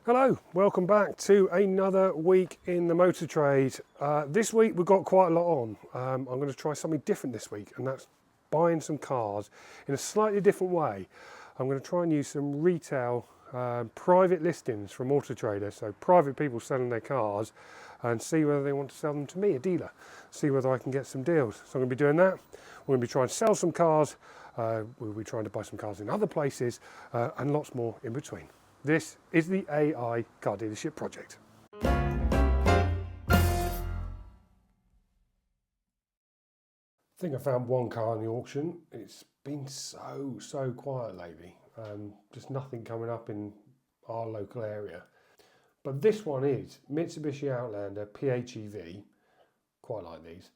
Hello, welcome back to another week in the motor trade. This week we've got quite a lot on. I'm going to try something different this week, and that's buying some cars in a slightly different way. I'm going to try and use some retail private listings from Auto Trader, so private people selling their cars, and see whether they want to sell them to me, a dealer, see whether I can get some deals. So I'm going to be doing that. We're going to be trying to sell some cars, we'll be trying to buy some cars in other places, and lots more in between. This is the AI Car Dealership Project. I think I found one car in the auction. It's been so quiet lately. Just nothing coming up in our local area. But this one is Mitsubishi Outlander PHEV. Quite like these.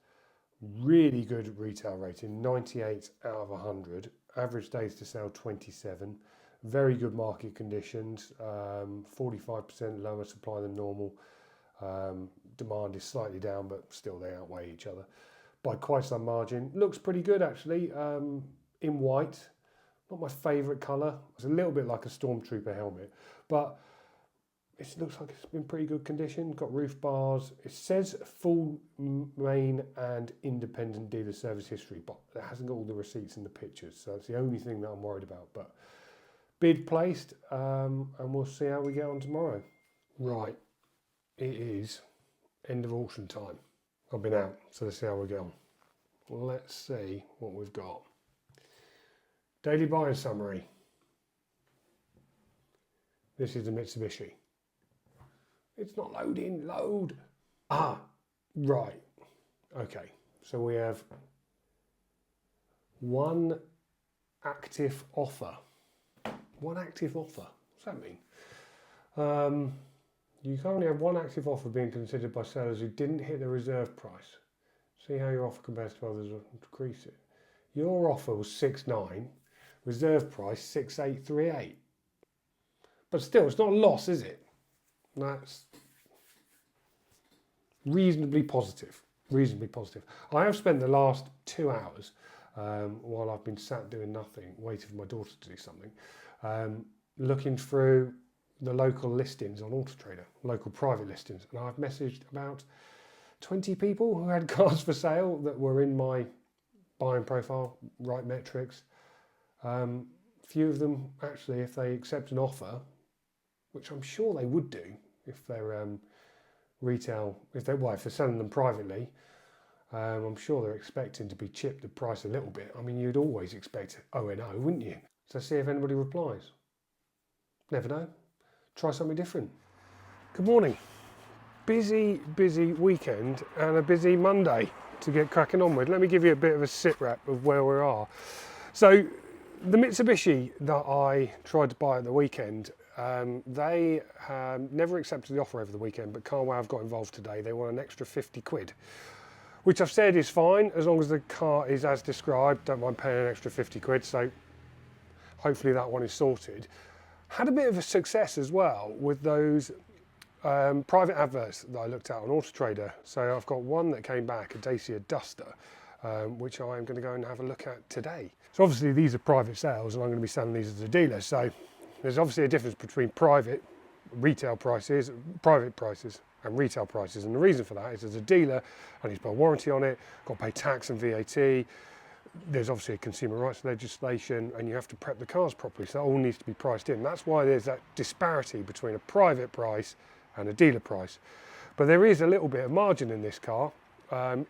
Really good retail rating, 98 out of 100. Average days to sell 27. Very good market conditions, 45% lower supply than normal. Demand is slightly down, but still they outweigh each other by quite some margin. Looks pretty good actually, in white. Not my favourite colour. It's a little bit like a Stormtrooper helmet, but it looks like it's been pretty good condition. Got roof bars. It says full main and independent dealer service history, but it hasn't got all the receipts and the pictures, so it's the only thing that I'm worried about. But bid placed, and we'll see how we get on tomorrow. Right, it is end of auction time. I've been out, so let's see how we get on. Let's see what we've got. Daily buyer summary. This is the Mitsubishi. It's not loading, load. Right, okay. So we have one active offer. One active offer. What's that mean? You currently have one active offer being considered by sellers who didn't hit the reserve price. See how your offer compares to others or decrease it. Your offer was 6.9, reserve price 6.838. But still, it's not a loss, is it? That's reasonably positive. Reasonably positive. I have spent the last 2 hours while I've been sat doing nothing, waiting for my daughter to do something, looking through the local listings on Auto Trader, local private listings, and I've messaged about 20 people who had cars for sale that were in my buying profile, right metrics. Few of them actually, if they accept an offer, which I'm sure they would do if they're retail, if they're selling them privately, I'm sure they're expecting to be chipped the price a little bit. I mean, you'd always expect O&O, wouldn't you? So see if anybody replies. Never know. Try something different. Good morning. Busy weekend and a busy Monday to get cracking on with. Let me give you a bit of a sit rep of where we are. So the Mitsubishi that I tried to buy at the weekend, they never accepted the offer over the weekend, but Carwow have got involved today. They want an extra 50 quid. Which I've said is fine, as long as the car is as described. Don't mind paying an extra 50 quid, so hopefully that one is sorted. Had a bit of a success as well with those private adverts that I looked at on Auto Trader. So I've got one that came back, a Dacia Duster, which I'm going to go and have a look at today. So obviously these are private sales, and I'm going to be selling these as a dealer. So there's obviously a difference between private retail prices, private prices, and retail prices, and the reason for that is as a dealer I need to put a warranty on it, got to pay tax and VAT, there's obviously a consumer rights legislation, and you have to prep the cars properly, so that all needs to be priced in. That's why there's that disparity between a private price and a dealer price. But there is a little bit of margin in this car,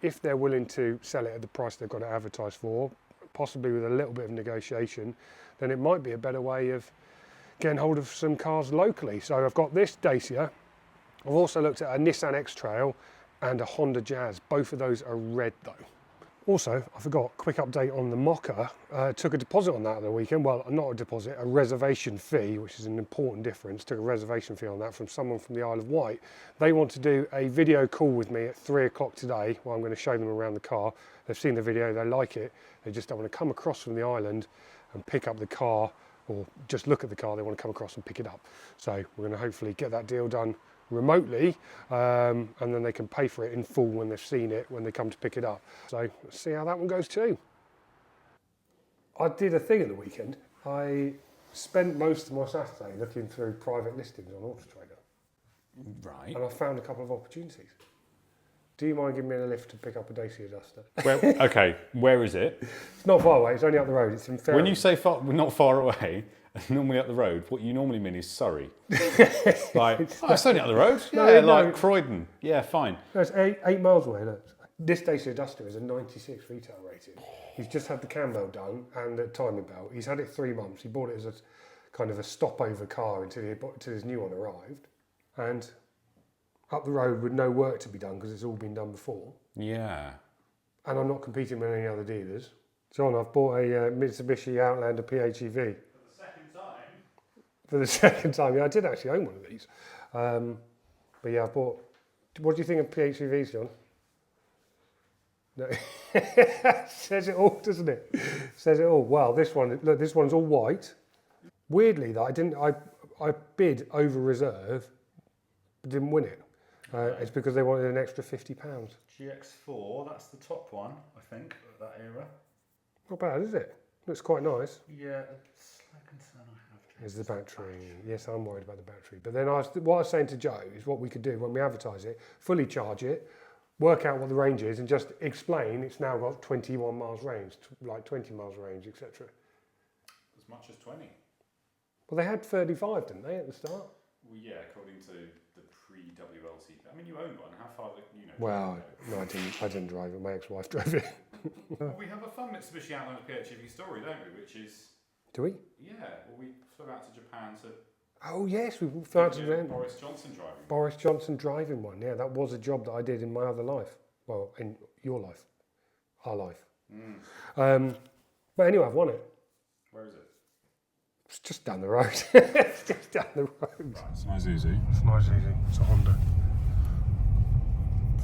if they're willing to sell it at the price they've got to advertise for, possibly with a little bit of negotiation, then it might be a better way of getting hold of some cars locally. So I've got this Dacia. I've also looked at a Nissan X-Trail and a Honda Jazz. Both of those are red though. Also, I forgot, quick update on the Mocha. Took a deposit on that at the weekend. Well, not a deposit, a reservation fee, which is an important difference. Took a reservation fee on that from someone from the Isle of Wight. They want to do a video call with me at 3 o'clock today, where I'm going to show them around the car. They've seen the video, they like it. They just don't want to come across from the island and pick up the car, or just look at the car. They want to come across and pick it up. So we're going to hopefully get that deal done remotely, and then they can pay for it in full when they've seen it when they come to pick it up. So let's see how that one goes too. I did a thing at the weekend. I spent most of my Saturday looking through private listings on Auto Trader. Right. And I found a couple of opportunities. Do you mind giving me a lift to pick up a Dacia Duster? Well, okay, where is it? It's not far away, it's only up the road. It's in Fairham. When you say not far away, normally up the road, what you normally mean is Surrey. Like, it's only up the road. Yeah, Croydon. Yeah, fine. No, it's 8 miles away. Look. This Dacia Duster is a 96 retail rated. He's just had the cam belt done and the timing belt. He's had it 3 months. He bought it as a kind of a stopover car until his new one arrived. And up the road with no work to be done because it's all been done before. Yeah. And I'm not competing with any other dealers. John, I've bought a Mitsubishi Outlander PHEV. For the second time. Yeah, I did actually own one of these. But yeah, I bought... What do you think of PHEVs, John? No. Says it all, doesn't it? Says it all. Well, this one's all white. Weirdly, though, I bid over reserve, but didn't win it. It's because they wanted an extra £50. GX4, that's the top one, I think, of that era. Not bad, is it? Looks quite nice. Yeah, a slight concern I have. Is the battery. Yes, I'm worried about the battery. But then what I was saying to Joe is what we could do when we advertise it, fully charge it, work out what the range is and just explain it's now got 21 miles range, like 20 miles range, etc. As much as 20. Well, they had 35, didn't they, at the start? Well, yeah, according to the pre-WLC. I mean, you owned one. How far, Well, no, I didn't drive it. My ex-wife drove it. Well, we have a fun Mitsubishi Outlander PHEV story, don't we? Which is... Do we? Yeah, well, we flew out to Japan to... Oh, yes, we flew out to Japan. Boris Johnson driving. Boris Johnson driving one, yeah. That was a job that I did in my other life. Well, in your life. Our life. But anyway, I've won it. Where is it? It's just down the road. It's just down the road. Right, it's my Zuzu. It's nice easy. It's a Honda.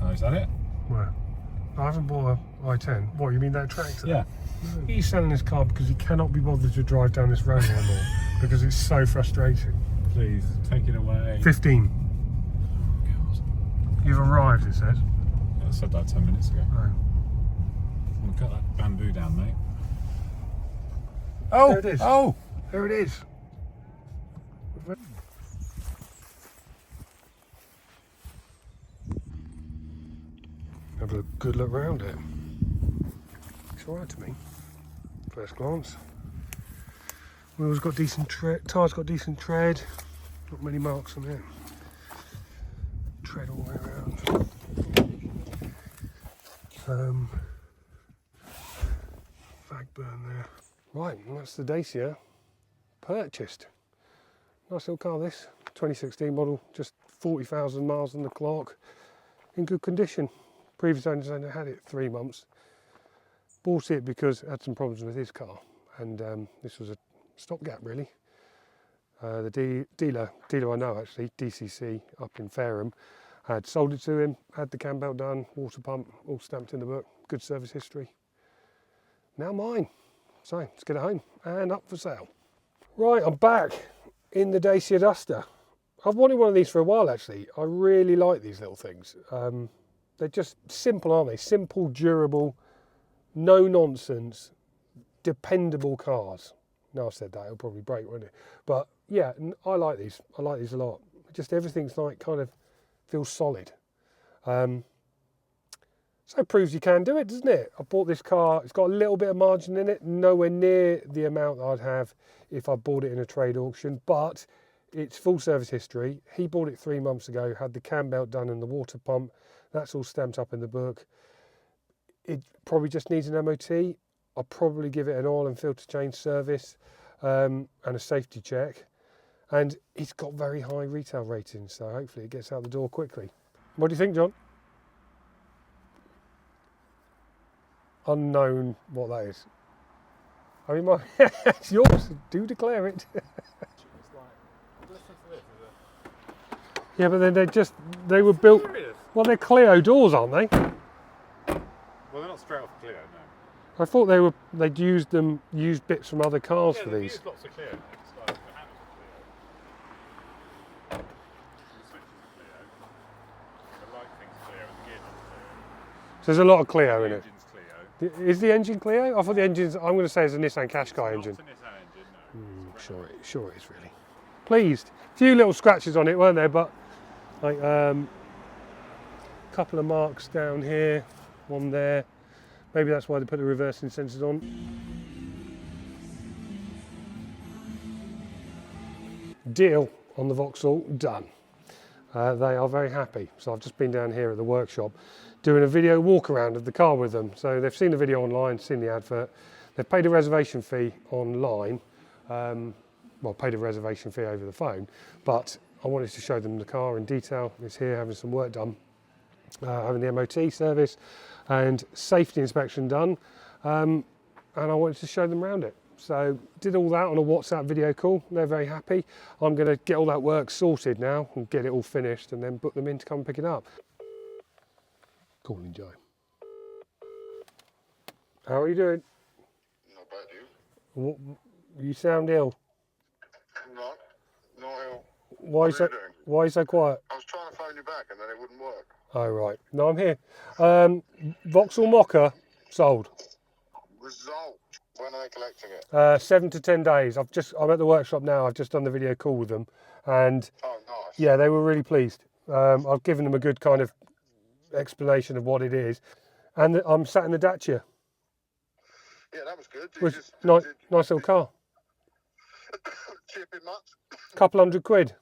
Oh, is that it? Where? I haven't bought a i10. What, you mean that tractor? Yeah. He's selling his car because he cannot be bothered to drive down this road anymore because it's so frustrating. Please, take it away. 15. God. You've arrived, it says. I said that 10 minutes ago. Oh. I'm going to cut that bamboo down, mate. Oh! There it is. Oh! There it is. Have a good look around it. It's alright to me. First glance. Wheels got decent tread. Tyres got decent tread. Not many marks on there. Tread all the way around. Fag burn there. Right, and that's the Dacia purchased. Nice little car this. 2016 model, just 40,000 miles on the clock. In good condition. Previous owners only had it 3 months. Bought it because it had some problems with his car, and this was a stopgap really. The dealer I know actually, DCC up in Fairham, had sold it to him, had the cam belt done, water pump, all stamped in the book, good service history. Now mine. So let's get it home and up for sale. Right, I'm back in the Dacia Duster. I've wanted one of these for a while actually. I really like these little things. They're just simple, aren't they? Simple, durable, no nonsense, dependable cars. Now I've said that, it'll probably break, won't it? But yeah, I like these. I like these a lot. Just everything's like kind of feels solid. So it proves you can do it, doesn't it? I bought this car, it's got a little bit of margin in it, nowhere near the amount that I'd have if I bought it in a trade auction, but it's full service history. He bought it 3 months ago, had the cam belt done and the water pump. That's all stamped up in the book. It probably just needs an MOT. I'll probably give it an oil and filter change service and a safety check. And it's got very high retail ratings, so hopefully it gets out the door quickly. What do you think, John? Unknown what that is. I mean, it's yours. Do declare it. Yeah, but then they were built. Well, they're Clio doors, aren't they? Well, they're not straight off Clio, no. I thought they'd used bits from other cars for these. Used lots of Clio. Like, the handles are Clio. The switches are Clio. The light thing's Clio and the gear's Clio. So there's a lot of Clio in it. The engine's Clio. Is the engine Clio? I thought the engine's, I'm going to say it's a Nissan Qashqai engine. It's not a Nissan engine, no. It's sure it is really. Pleased. A few little scratches on it, weren't there? But like couple of marks down here, one there. Maybe that's why they put the reversing sensors on. Deal on the Vauxhall done. They are very happy. So I've just been down here at the workshop doing a video walk around of the car with them. So they've seen the video online, seen the advert. They've paid a reservation fee online. Well, paid a reservation fee over the phone, but I wanted to show them the car in detail. It's here having some work done, having the MOT service and safety inspection done, and I wanted to show them around it. So did all that on a WhatsApp video call. They're very happy. I'm going to get all that work sorted now and get it all finished and then book them in to come pick it up. Calling Joe. How are you doing? Not bad, you? What, you sound ill. Not ill. Why What are you doing? so quiet? I was trying to phone you back and then it wouldn't work. Oh right. No, I'm here. Vauxhall Mocha sold. Result. When are they collecting it? 7 to 10 days. I'm at the workshop now. I've just done the video call with them, and Oh, nice. yeah, they were really pleased. I've given them a good kind of explanation of what it is, and I'm sat in the Dacia, Yeah, that was good. Did which you just, nice little car. chip in much? Couple £100.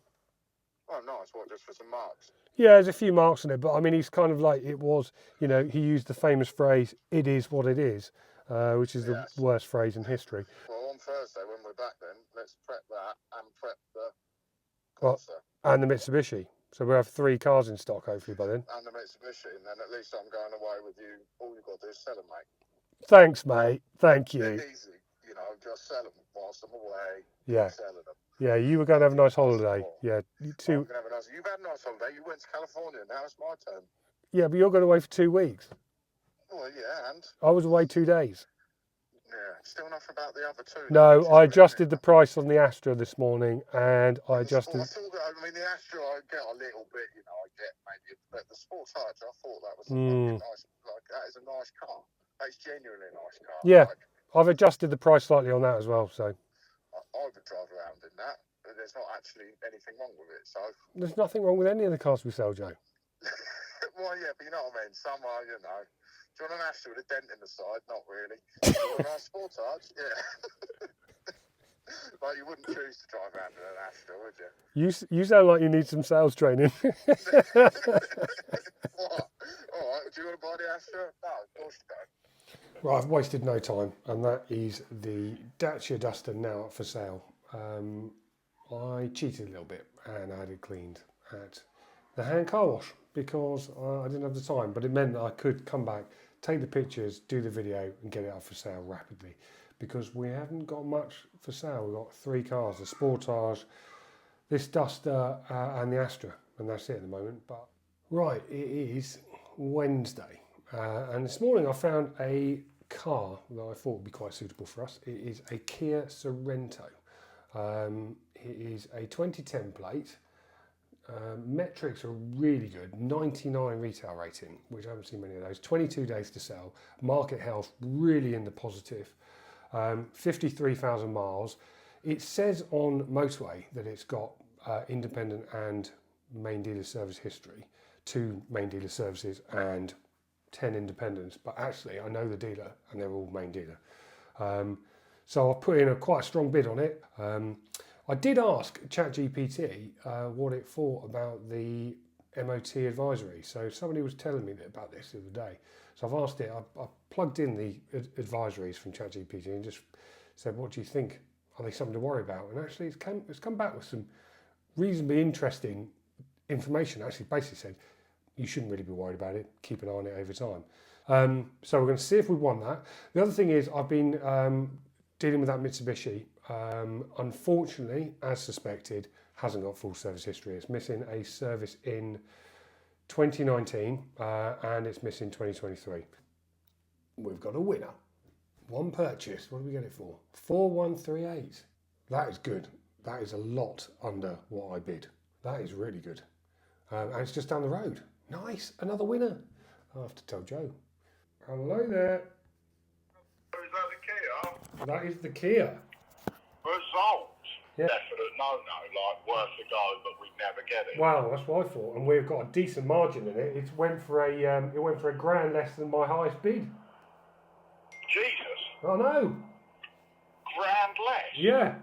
Oh, nice. What, just for some marks? Yeah, there's a few marks on it, but I mean, he's kind of like, it was, you know, he used the famous phrase, "It is what it is," which is Yes. the worst phrase in history. Well, on Thursday when we're back then, let's prep that and prep the Well, Corsa and the Mitsubishi. So we'll have 3 cars in stock hopefully by then. and the Mitsubishi, and then at least I'm going away with you. All you've got to do is sell them, mate. Thanks, mate. Thank you. They're easy. You know, just sell them whilst I'm away. Yeah. Selling them. Yeah, you were going to have a nice holiday. Yeah, you I'm too. gonna have a nice. You've had a nice holiday. You went to California. Now it's my turn. Yeah, but you're going away for 2 weeks. Well, yeah, and I was away 2 days. yeah, still enough about the other two. No, Which is I really adjusted the big. price on the Astra this morning, and I Well, adjusted. I thought that, I mean, the Astra, I get a little bit, you know, I get maybe, but the Sportage, I thought that was a fucking nice, like, that is a nice car. That's genuinely a nice car. Yeah. Like, I've adjusted the price slightly on that as well. So I would drive around in that. But there's not actually anything wrong with it, so. there's nothing wrong with any of the cars we sell, Joe. Well, yeah, but you know what I mean. Some are, you know. Do you want an Astra with a dent in the side? Not really. Do you want a nice Sportage? Yeah. Like you wouldn't choose to drive around in an Astra, would you? You sound like you need some sales training. What? All right. Do you want to buy the Astra? No, of course you don't. Right, I've wasted no time, and that is the Dacia Duster now up for sale. I cheated a little bit and I had it cleaned at the hand car wash because I didn't have the time, but it meant that I could come back, take the pictures, do the video and get it up for sale rapidly because we haven't got much for sale. We've got 3 cars, the Sportage, this Duster and the Astra, and that's it at the moment. But right, it is Wednesday and this morning I found a car that I thought would be quite suitable for us. It is a Kia Sorento. It is a 2010 plate. Metrics are really good. 99 retail rating, which I haven't seen many of those. 22 days to sell. Market health really in the positive. 53,000 miles. It says on Motorway that it's got independent and main dealer service history. 2 main dealer services and 10 independents. But actually, I know the dealer and they're all main dealer. So I've put in a quite strong bid on it. I did ask ChatGPT what it thought about the MOT advisory. So somebody was telling me about this the other day. So I've asked it, I plugged in the advisories from ChatGPT and just said, what do you think? Are they something to worry about? And actually it's come back with some reasonably interesting information. Actually basically said, you shouldn't really be worried about it. Keep an eye on it over time. So we're going to see if we won that. The other thing is I've been dealing with that Mitsubishi. Unfortunately, as suspected, hasn't got full service history. It's missing a service in 2019 and it's missing 2023. We've got a winner. One purchase. What do we get it for? 4138. That is good. That is a lot under what I bid. That is really good. And it's just down the road. Nice. Another winner. I'll have to tell Joe. Hello there. Is that the Kia? That is the Kia. Result. definite no-no, like worth a go, but we'd never get it. Wow, that's what I thought. And we've got a decent margin in it. It went for a grand less than my highest bid. Jesus, Oh no. grand less. Yeah.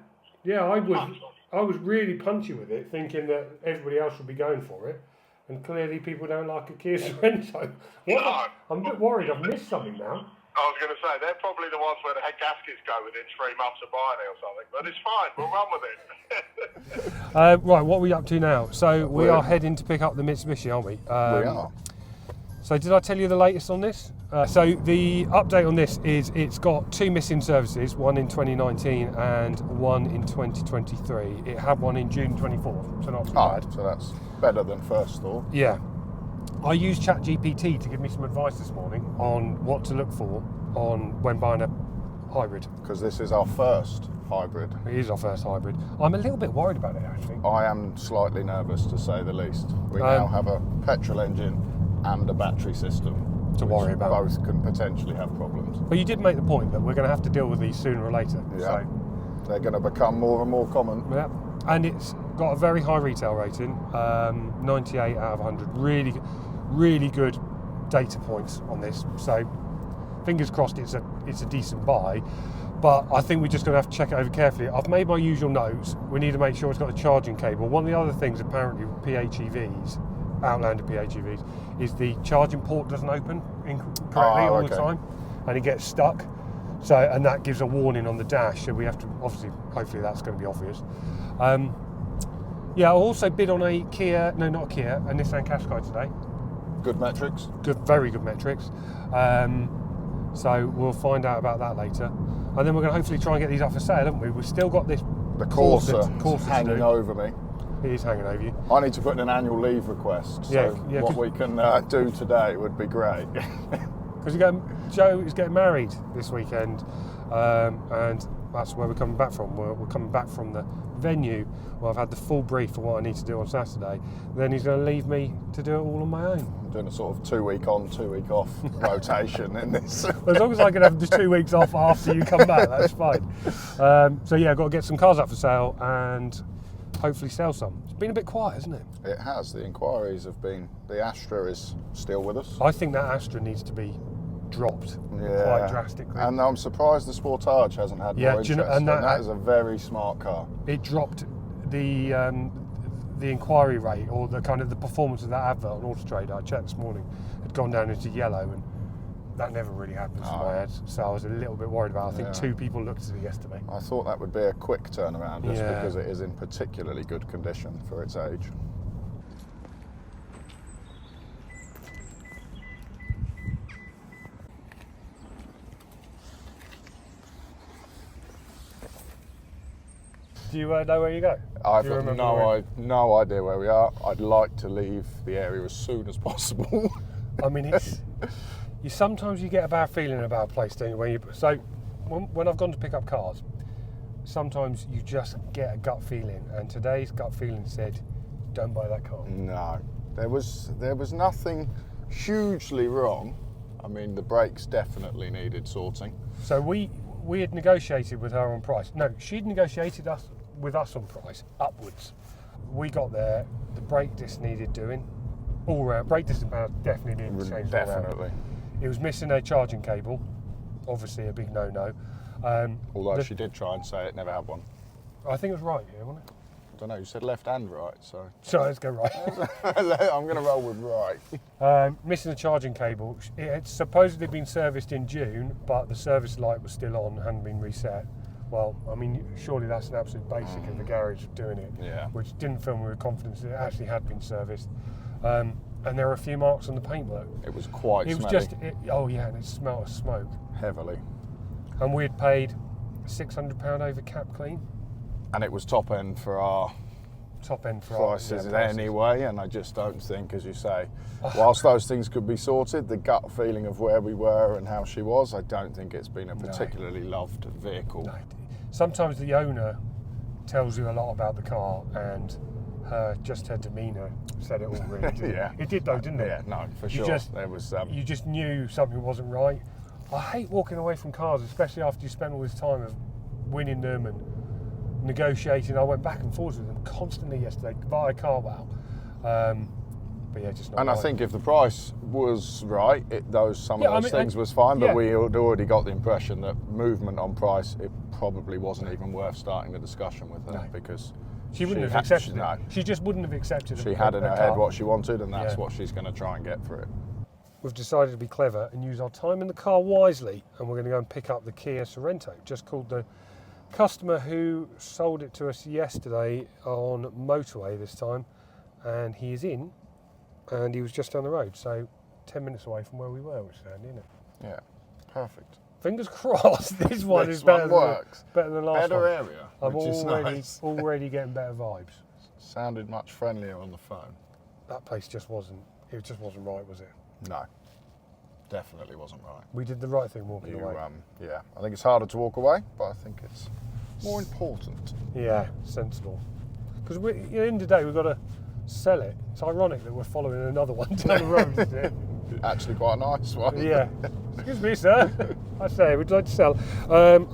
Yeah, I was really punchy with it, thinking that everybody else would be going for it. And clearly people don't like a Kia Sorento. No. I'm a bit worried I've missed something now. I was going to say, they're probably the ones where the head gaskets go within 3 months of buying it or something, but it's fine, we'll run with it. Right, what are we up to now? So we are heading to pick up the Mitsubishi, aren't we? We are. So did I tell you the latest on this? So the update on this is it's got 2 missing services, one in 2019 and one in 2023. It had one in June 24th, so not too bad. So that's better than first thought. Yeah. I used ChatGPT to give me some advice this morning on what to look for when buying a hybrid. Because this is our first hybrid. It is our first hybrid. I'm a little bit worried about it, actually. I am slightly nervous, to say the least. We now have a petrol engine and a battery system to worry about. Both can potentially have problems. But you did make the point that we're going to have to deal with these sooner or later. Yeah. So, they're going to become more and more common. yeah. And it's got a very high retail rating, 98 out of 100. Really good data points on this. So fingers crossed it's a decent buy. But I think we're just going to have to check it over carefully. I've made my usual notes. We need to make sure it's got a charging cable. One of the other things apparently with PHEVs, Outlander PHEVs, is the charging port doesn't open correctly all the time, and it gets stuck. So, and that gives a warning on the dash. So we have to hopefully that's going to be obvious. Yeah, I also bid on a Nissan Qashqai today. Good metrics. Very good metrics. So we'll find out about that later. And then we're going to hopefully try and get these up for sale, haven't we? We've still got this The Corsa hanging over me. It is hanging over you. I need to put in an annual leave request. So what we can do today would be great. Because Joe is getting married this weekend, and that's where we're coming back from. We're coming back from the venue where I've had the full brief for what I need to do on Saturday. Then he's going to leave me to do it all on my own. I'm doing a sort of 2 week on, 2 week off rotation in this. As long as I can have the 2 weeks off after you come back, that's fine. So yeah, I've got to get some cars up for sale and hopefully sell some. It's been a bit quiet, hasn't it? It has. The inquiries have been. The Astra is still with us. I think that Astra needs to be dropped quite drastically. And I'm surprised the Sportage hasn't had more interest. And that is a very smart car. It dropped the inquiry rate, or the kind of the performance of that advert on Auto Trader. I checked this morning, had gone down into yellow, and that never really happens in my head. So I was a little bit worried about it. I think 2 people looked at it yesterday. I thought that would be a quick turnaround just because it is in particularly good condition for its age. Do you know where you go? I've got no idea where we are. I'd like to leave the area as soon as possible. I mean, sometimes you get a bad feeling about a place, don't you? When I've gone to pick up cars, sometimes you just get a gut feeling, and today's gut feeling said, don't buy that car. No, there was nothing hugely wrong. I mean, the brakes definitely needed sorting. So we had negotiated with her on price. No, she'd negotiated with us on price upwards. We got there, the brake disc needed doing. All round, brake disc and balance definitely needed changed. Definitely. It was missing a charging cable, obviously a big no-no. Although she did try and say it never had one. I think it was right, yeah, wasn't it? I don't know, you said left and right, so. So let's go right. I'm going to roll with right. Missing a charging cable. It had supposedly been serviced in June, but the service light was still on, hadn't been reset. Well, I mean, surely that's an absolute basic of the garage doing it, which didn't fill me with confidence that it actually had been serviced. And there were a few marks on the paintwork. It was quite smelly. It was just, and it smelled of smoke. Heavily. And we had paid £600 over cap clean. And it was top end for our prices anyway, and I just don't think, as you say, whilst those things could be sorted, the gut feeling of where we were and how she was, I don't think it's been a particularly loved vehicle. No. Sometimes the owner tells you a lot about the car, and her demeanour said it all really, didn't it? It did though, didn't it? Yeah, no, for sure. You just knew something wasn't right. I hate walking away from cars, especially after you spend all this time of winning them and negotiating. I went back and forth with them constantly yesterday via Carwow. But yeah, just not And right. I think if the price was right, some of those things was fine, but we had already got the impression that movement on price, it probably wasn't even worth starting the discussion with her because she wouldn't have accepted it. She just wouldn't have accepted it. She had in her head what she wanted, and that's what she's going to try and get for it. We've decided to be clever and use our time in the car wisely, and we're going to go and pick up the Kia Sorento. Just called the customer who sold it to us yesterday on Motorway this time, and he is in, and he was just down the road, so 10 minutes away from where we were, which is handy, isn't it? Yeah, perfect. Fingers crossed this one is better than the last better one. area, I'm which is nice. already getting better vibes. Sounded much friendlier on the phone. That place just wasn't right, was it? No, definitely wasn't right. We did the right thing walking away. Yeah, I think it's harder to walk away, but I think it's more important. Yeah, sensible. Because at the end of the day, we've got to sell it. It's ironic that we're following another one down the road, isn't it? Actually quite a nice one. Yeah. Excuse me, sir. I say, would you like to sell?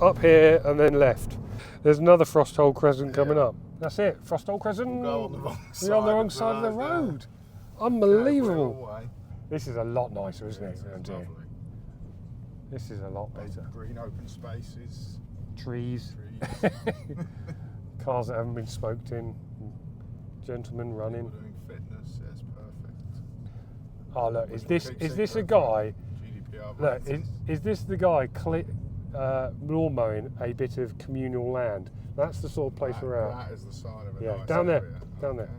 Up here and then left. There's another Frosthole Crescent coming up. That's it. Frosthole Crescent. We'll go on the wrong side. We're on the wrong side of the road. Unbelievable. This is a lot nicer, isn't it? Oh dear. This is a lot better. Green open spaces. Trees. Cars that haven't been smoked in. Gentlemen running. People doing fitness. Yes, perfect. Oh look, is this a guy? GDPR Look, is this the guy lawn mowing a bit of communal land? That's the sort of place we're at. That is the sign of a Yeah, nice down there, area. down there.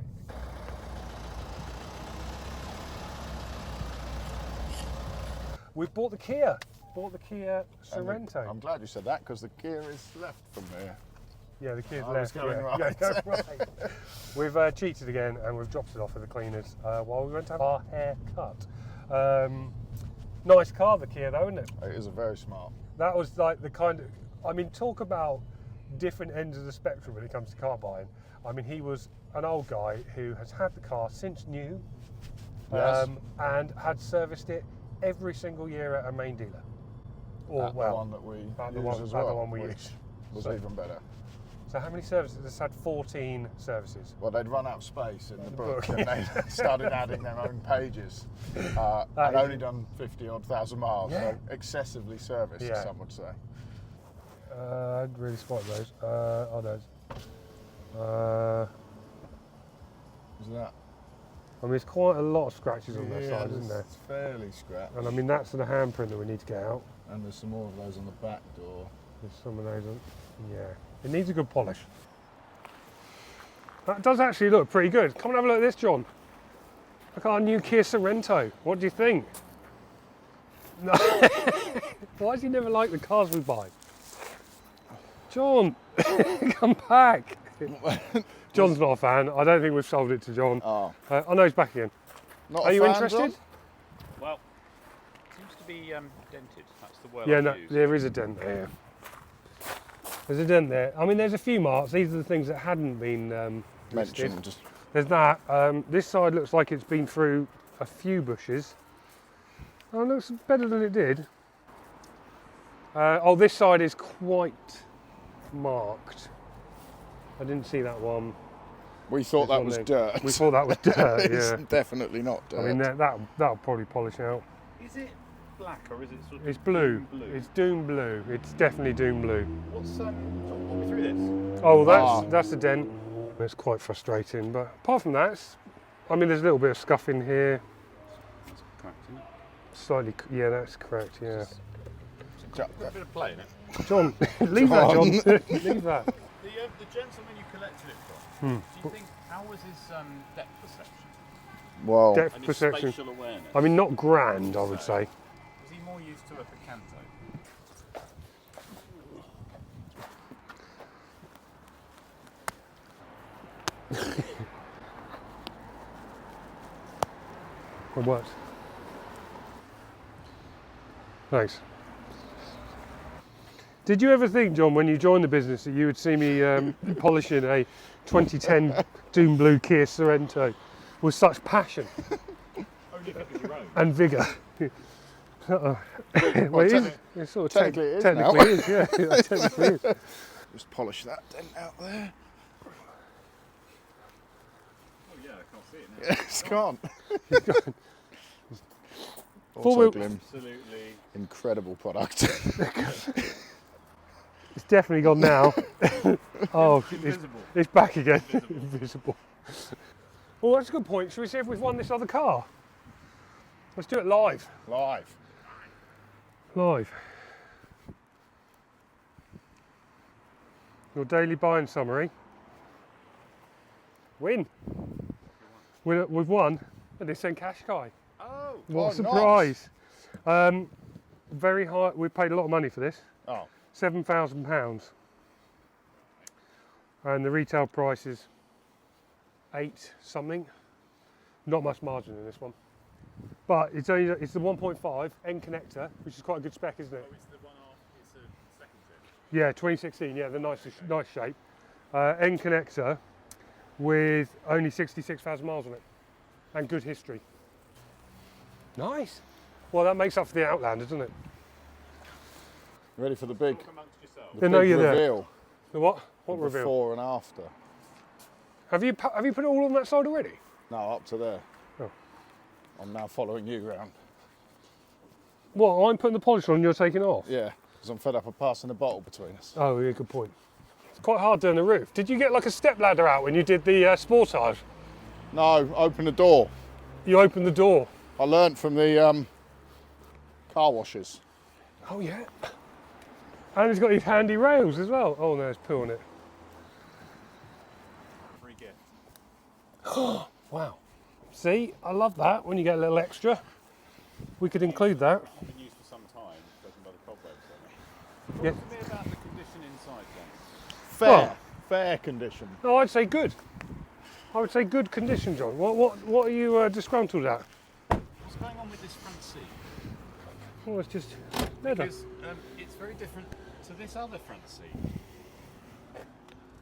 We've bought the Kia. Bought the Kia Sorento. I'm glad you said that because the Kia is left from there. Yeah, the Kia's I left. was going right. Yeah, go right. We've cheated again and we've dropped it off at the cleaners while we went to have our hair cut. Nice car, the Kia, though, isn't it? It is a very smart. That was like the kind of, I mean, talk about different ends of the spectrum when it comes to car buying. I mean, he was an old guy who has had the car since new, and had serviced it every single year at a main dealer. Or the one that we use as well, the one we which use. was even better. So how many services? It's had 14 services. Well, they'd run out of space in the book and they started adding their own pages. And only done 50-odd thousand miles, so excessively serviced, some would say. I'd really spot those. Those. Is that? I mean, there's quite a lot of scratches on their side, isn't there? It's fairly scratched. And I mean, that's the handprint that we need to get out. And there's some more of those on the back door. There's some of those on, It needs a good polish. That does actually look pretty good. Come and have a look at this, John. Look at our new Kia Sorento. What do you think? No. Why does he never like the cars we buy? John, come back. John's not a fan. I don't think we've sold it to John. Oh, no, he's back again. Are you interested? John? Well, it seems to be dented. That's the word Yeah, no, there is a dent there. There's a dent there. I mean, there's a few marks. These are the things that hadn't been mentioned. There's that. This side looks like it's been through a few bushes. Oh, it looks better than it did. This side is quite marked. I didn't see that one. We thought that was dirt. We thought that was dirt, It's definitely not dirt. I mean, that'll probably polish out. Is it black or is it sort of It's blue. blue? It's doom blue. It's definitely doom blue. What's walk me through this? Oh, that's a dent. It's quite frustrating, but apart from that, I mean, there's a little bit of scuff in here. That's correct, isn't it? Slightly, yeah, that's correct, yeah. Got a bit of play in it. John, leave that, John. Leave that. The gentleman you collected it from, do you think, how was his depth perception? Well, Depth And his perception. spatial awareness? I mean, not grand, I would say. Was he more used to a Picanto? It works. Thanks. Did you ever think, John, when you joined the business, that you would see me polishing a 2010 Doom Blue Kia Sorento with such passion Only because you wrote. and vigour? Well, it sort of technically it is technically now. is, yeah. It technically is. Just polish that dent out there. Oh yeah, I can't see it now. Yes, can't. Four-wheel- Absolutely. Incredible product. It's definitely gone now. Oh, Invisible. it's back again. Invisible. Well, that's a good point. Should we see if we've won this other car? Let's do it live. Live. Live. Your daily buying summary. Win. We've won a Nissan Qashqai. Oh. What a nice. surprise. Very high. We paid a lot of money for this. Oh, £7,000. And the retail price is 8 something. Not much margin in this one. But it's the 1.5 N connector, which is quite a good spec, isn't it? Oh, it's the one off. It's a second gen. Yeah, 2016. Yeah, the nice shape. N connector with only 66,000 miles on it, and good history. Nice. Well, that makes up for the Outlander, doesn't it? ready for the big, Talk amongst yourselves. the know big you're there. reveal. The what? What of reveal? Before and after. Have you put it all on that side already? No, up to there. Oh. I'm now following you round. What? I'm putting the polish on and you're taking it off? Yeah, because I'm fed up of passing the bottle between us. Oh, yeah, good point. It's quite hard doing the roof. Did you get like a step ladder out when you did the Sportage? No, open the door. You opened the door. I learnt from the car washers. Oh yeah. And it's got these handy rails as well. Oh no, there's poo on it. Free gift. Wow. See, I love that when you get a little extra. We could include that. Been used for some time, judging by the cobwebs on it. Yeah. Talk to me about the condition inside then. Fair, Well- fair condition. No, I'd say good. I would say good condition, John. What are you disgruntled at? What's going on with this front seat? Oh, it's just leather. Because it's very different to this other front seat.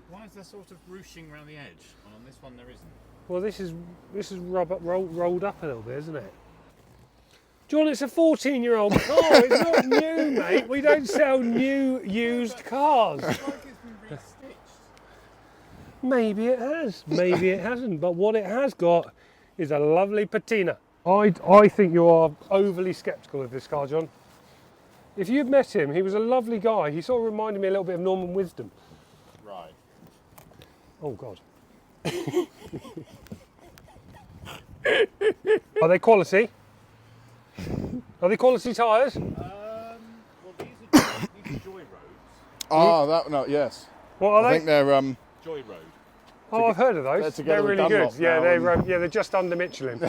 Why is there sort of ruching around the edge? And on this one there isn't. Well, this is rolled up a little bit, isn't it? John, it's a 14-year-old car. It's not new, mate. We don't sell new used cars. It's like it's been restitched. Maybe it has, maybe it hasn't. But what it has got is a lovely patina. I think you are overly sceptical of this car, John. If you'd met him, he was a lovely guy. He sort of reminded me a little bit of Norman Wisdom. Right. Oh, God. Are they quality? Are they quality tyres? Well, these are Joy Roads. Ah, that no, yes. What are I they? think they're Joy Road. Oh, I've heard of those. they're together They're with really good. Dunlop Yeah, now they're just under Michelin.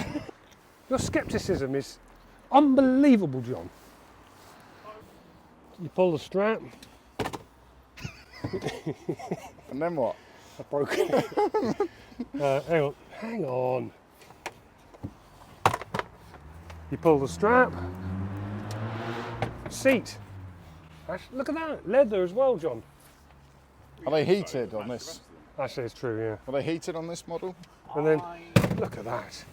Your scepticism is unbelievable, John. You pull the strap. and then what? I broke it. Hang on. You pull the strap. Seat. Look at that, leather as well, John. Are they heated on this? Actually, it's true, yeah. Are they heated on this model? And then look at that,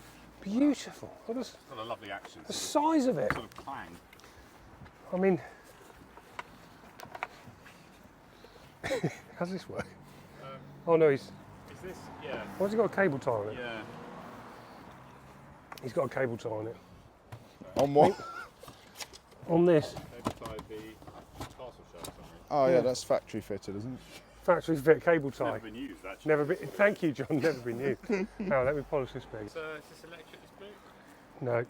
beautiful. Look at Got a lovely action. the size of it. Sort of clang. I mean, how's this work? Oh no, Is this? Yeah. why's he got a cable tie on it? Yeah. He's got a cable tie on it. On what? On this, Maybe tie the castle shell or something. Oh yeah, that's factory fitted, isn't it? factory fit cable tie. Never been used actually. Never been. Thank you, John. Never been used. Now let me polish this bit. Is this electric this boot? No.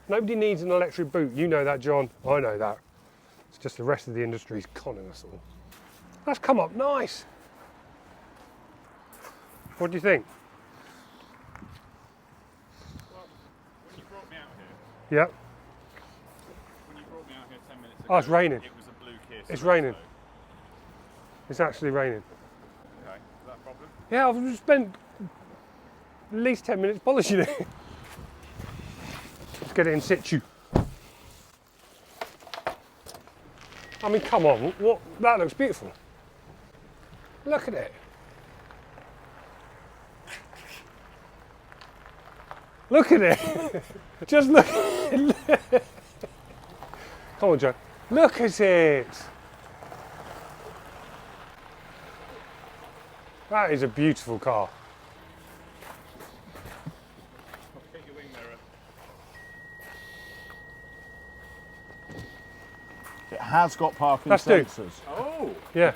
Nobody needs an electric boot. You know that, John. I know that. It's just the rest of the industry's conning us all. That's come up nice. What do you think? Well, when you brought me out here, Yeah. when you brought me out here 10 minutes ago, Oh, it's raining. It was a blue Kia It's Sorento. raining. It's actually raining. Okay, is that a problem? Yeah, I've spent at least 10 minutes polishing it. Let's get it in situ. I mean, come on, what? That looks beautiful. Look at it. Look at it. Just look. Come on, Joe. Look at it. That is a beautiful car. Get your wing mirror. It has got parking That's Duke. sensors. Oh! Yeah.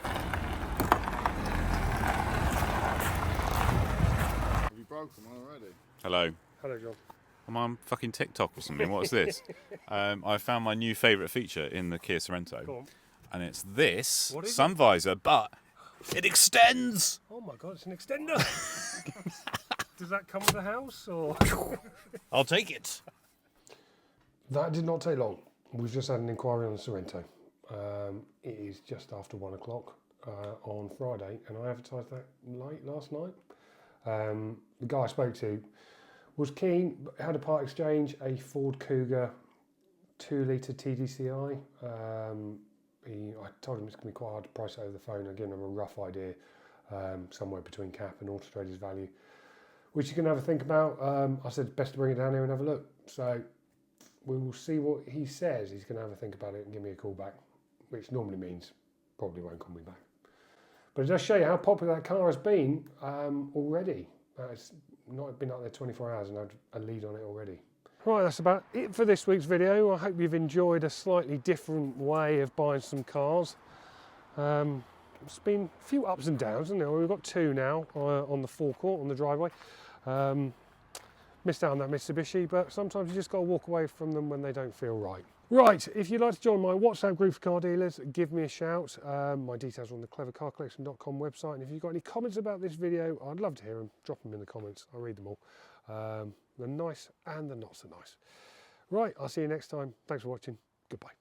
Have you broken one already? Hello. Hello, John. I'm on fucking TikTok or something. What is this? I found my new favourite feature in the Kia Sorento. Go on. And it's this What is sun visor, but it extends! Oh my God, it's an extender. Does that come with the house or? I'll take it. That did not take long. We've just had an inquiry on the Sorento. It is just after 1 o'clock on Friday, and I advertised that late last night. The guy I spoke to was keen, but had a part exchange, a Ford Cougar 2-litre TDCi. I told him it's going to be quite hard to price it over the phone. I've given him a rough idea, somewhere between cap and Auto Trader's value, which you can have a think about. I said best to bring it down here and have a look. So we will see what he says. He's going to have a think about it and give me a call back, which normally means probably won't call me back. But it does show you how popular that car has been already. It's not been up there 24 hours and I had a lead on it already. Right, that's about it for this week's video. I hope you've enjoyed a slightly different way of buying some cars. It's been a few ups and downs, hasn't it? We've got two now on the forecourt, on the driveway. Missed out on that Mitsubishi, but sometimes you just got to walk away from them when they don't feel right. Right, if you'd like to join my WhatsApp group for car dealers, give me a shout. My details are on the clevercarcollection.com website, and if you've got any comments about this video, I'd love to hear them. Drop them in the comments, I'll read them all. The nice and the not so nice. Right, I'll see you next time. Thanks for watching. Goodbye.